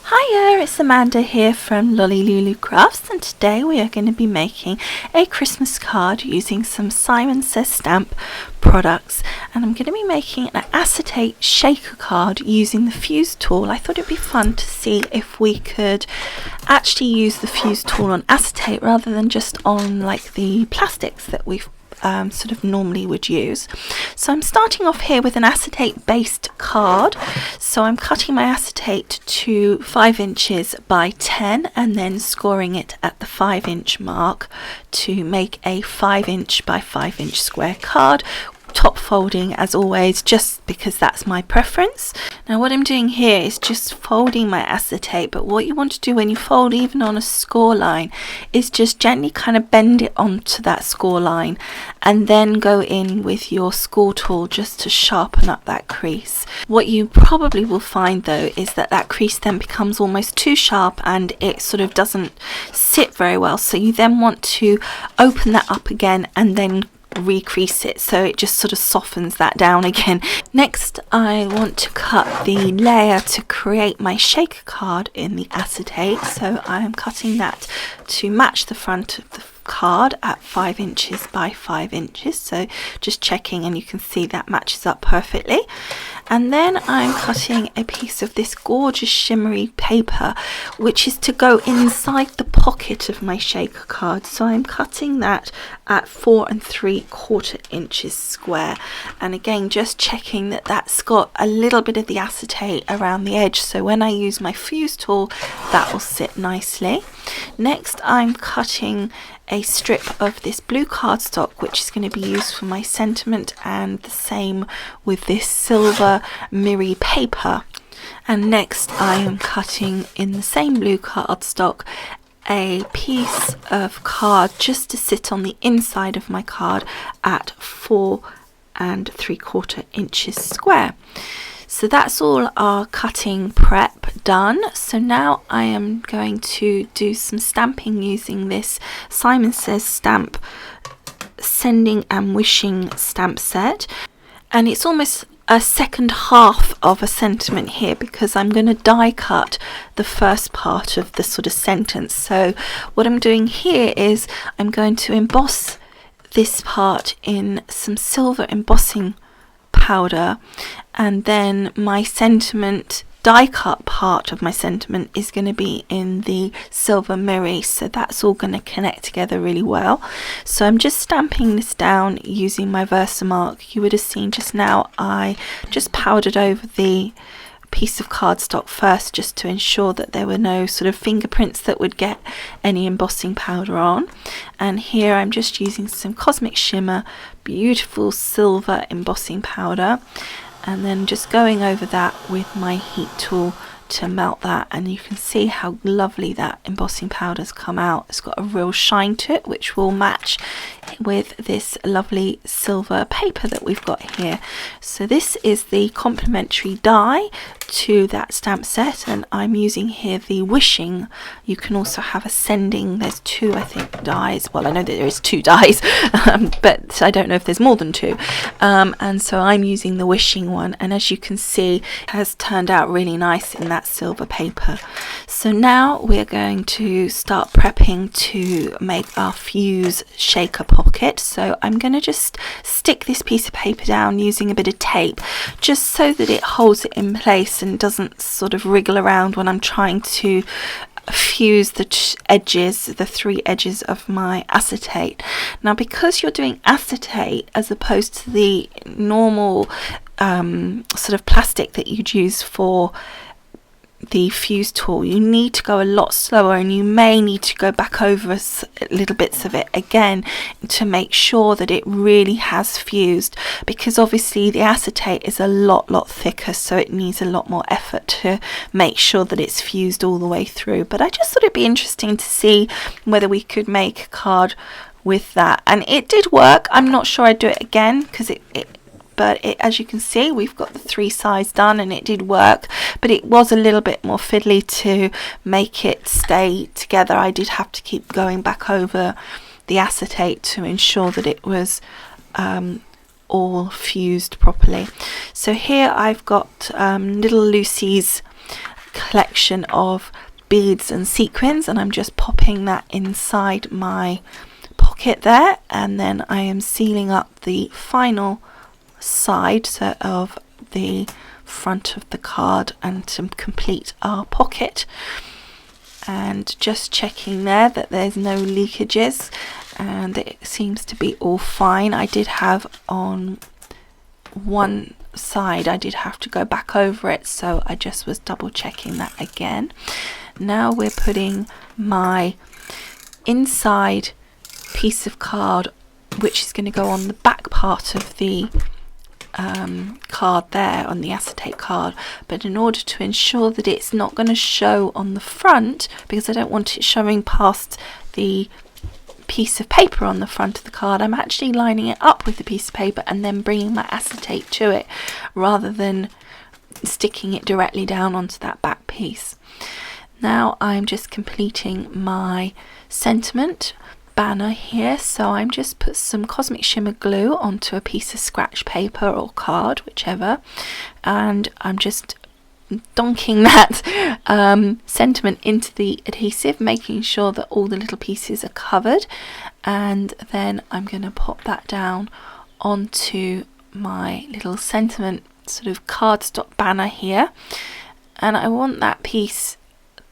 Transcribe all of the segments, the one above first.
Hiya, it's Amanda here from Lolli Lulu Crafts, and today we are going to be making a Christmas card using some Simon Says Stamp products, and I'm going to be making an acetate shaker card using the fuse tool. I thought it'd be fun to see if we could actually use the fuse tool on acetate rather than just on like the plastics that we've sort of normally would use. So I'm starting off here with an acetate based card. So I'm cutting my acetate to 5 inches by 10 and then scoring it at the 5-inch mark to make a 5-inch by 5-inch square card. Top folding as always, just because that's my preference. Now what I'm doing here is just folding my acetate, but what you want to do when you fold even on a score line is just gently kind of bend it onto that score line and then go in with your score tool just to sharpen up that crease. What you probably will find though is that that crease then becomes almost too sharp and it sort of doesn't sit very well, so you then want to open that up again and then recrease it so it just sort of softens that down again. Next I want to cut the layer to create my shaker card in the acetate, so I am cutting that to match the front of the card at 5 inches by 5 inches, so just checking, and you can see that matches up perfectly. And then I'm cutting a piece of this gorgeous shimmery paper which is to go inside the pocket of my shaker card, so I'm cutting that at 4 3/4 inches square, and again just checking that that's got a little bit of the acetate around the edge, so when I use my fuse tool that will sit nicely. Next I'm cutting a strip of this blue cardstock which is going to be used for my sentiment, and the same with this silver mirror paper. And next I am cutting in the same blue cardstock a piece of card just to sit on the inside of my card at 4 3/4 inches square. So that's all our cutting prep done. So now I am going to do some stamping using this Simon Says Stamp Sending and Wishing stamp set, and it's almost a second half of a sentiment here because I'm going to die cut the first part of the sort of sentence. So what I'm doing here is I'm going to emboss this part in some silver embossing powder, and then my sentiment die cut part of my sentiment is going to be in the silver mirror, so that's all going to connect together really well. So I'm just stamping this down using my Versamark. You would have seen just now I just powdered over the piece of cardstock first just to ensure that there were no sort of fingerprints that would get any embossing powder on. And here I'm just using some Cosmic Shimmer, beautiful silver embossing powder, and then just going over that with my heat tool to melt that, and you can see how lovely that embossing powder's come out. It's got a real shine to it which will match with this lovely silver paper that we've got here. So this is the complementary die to that stamp set, and I'm using here the Wishing. You can also have a Sending. There's 2 I think dies. Well, I know that there is 2 dies but I don't know if there's more than 2, and so I'm using the Wishing one, and as you can see it has turned out really nice in that silver paper. So now we're going to start prepping to make our fuse shaker pocket. So I'm going to just stick this piece of paper down using a bit of tape just so that it holds it in place and doesn't sort of wriggle around when I'm trying to fuse the edges, the 3 edges of my acetate. Now because you're doing acetate as opposed to the normal sort of plastic that you'd use for the fuse tool, you need to go a lot slower, and you may need to go back over little bits of it again to make sure that it really has fused, because obviously the acetate is a lot thicker, so it needs a lot more effort to make sure that it's fused all the way through. But I just thought it'd be interesting to see whether we could make a card with that, and it did work. I'm not sure I'd do it again because but as you can see we've got the 3 sides done and it did work, but it was a little bit more fiddly to make it stay together. I did have to keep going back over the acetate to ensure that it was all fused properly. So here I've got little Lucy's collection of beads and sequins, and I'm just popping that inside my pocket there, and then I am sealing up the final side of the front of the card and to complete our pocket. And just checking there that there's no leakages, and it seems to be all fine. I did have on one side, I did have to go back over it, so I just was double checking that again. Now we're putting my inside piece of card, which is going to go on the back part of the card there, on the acetate card, but in order to ensure that it's not going to show on the front, because I don't want it showing past the piece of paper on the front of the card, I'm actually lining it up with the piece of paper and then bringing my acetate to it, rather than sticking it directly down onto that back piece. Now I'm just completing my sentiment banner here, so I'm just put some Cosmic Shimmer glue onto a piece of scratch paper or card, whichever, and I'm just donking that sentiment into the adhesive, making sure that all the little pieces are covered, and then I'm going to pop that down onto my little sentiment sort of cardstock banner here, and I want that piece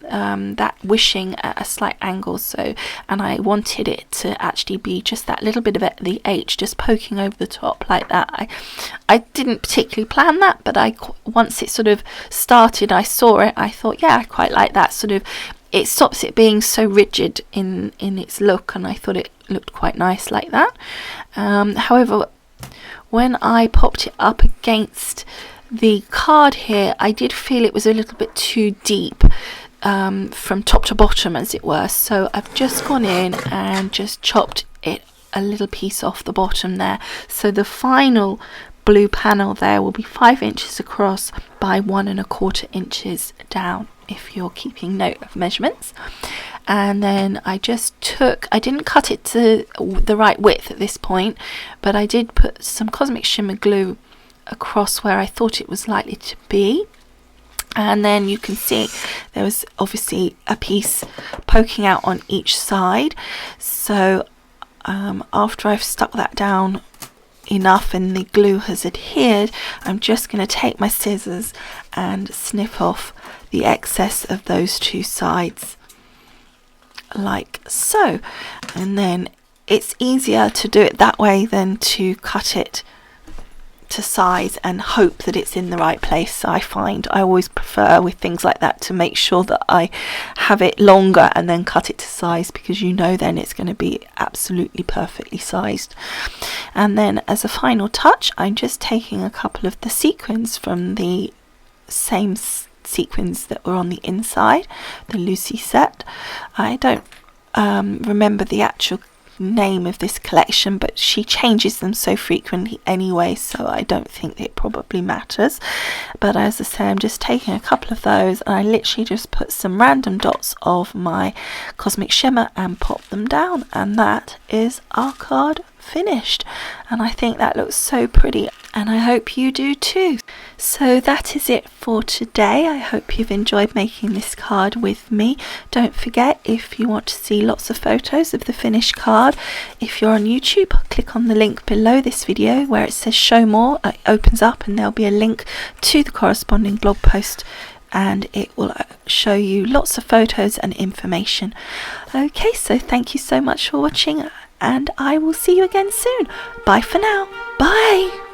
that wishing at a slight angle, so, and I wanted it to actually be just that little bit of it, the H just poking over the top like that. I didn't particularly plan that, but once it sort of started, I saw it, I thought, yeah, I quite like that sort of, it stops it being so rigid in its look, and I thought it looked quite nice like that. However, when I popped it up against the card here, I did feel it was a little bit too deep, from top to bottom, as it were, so I've just gone in and just chopped it a little piece off the bottom there, so the final blue panel there will be 5 inches across by 1¼ inches down, if you're keeping note of measurements. And then I didn't cut it to the right width at this point, but I did put some Cosmic Shimmer glue across where I thought it was likely to be. And then you can see there was obviously a piece poking out on each side, so after I've stuck that down enough and the glue has adhered, I'm just going to take my scissors and snip off the excess of those two sides like so, and then it's easier to do it that way than to cut it to size and hope that it's in the right place. I find I always prefer with things like that to make sure that I have it longer and then cut it to size, because you know then it's going to be absolutely perfectly sized. And then as a final touch, I'm just taking a couple of the sequins from the same sequins that were on the inside, the Lucy set. I don't remember the actual name of this collection, but she changes them so frequently anyway, so I don't think it probably matters. But as I say, I'm just taking a couple of those, and I literally just put some random dots of my Cosmic Shimmer and pop them down, and that is our card finished. And I think that looks so pretty, and I hope you do too. So that is it for today. I hope you've enjoyed making this card with me. Don't forget, if you want to see lots of photos of the finished card, if you're on YouTube, click on the link below this video where it says show more. It opens up and there'll be a link to the corresponding blog post, and it will show you lots of photos and information. Okay, so thank you so much for watching, and I will see you again soon. Bye for now. Bye.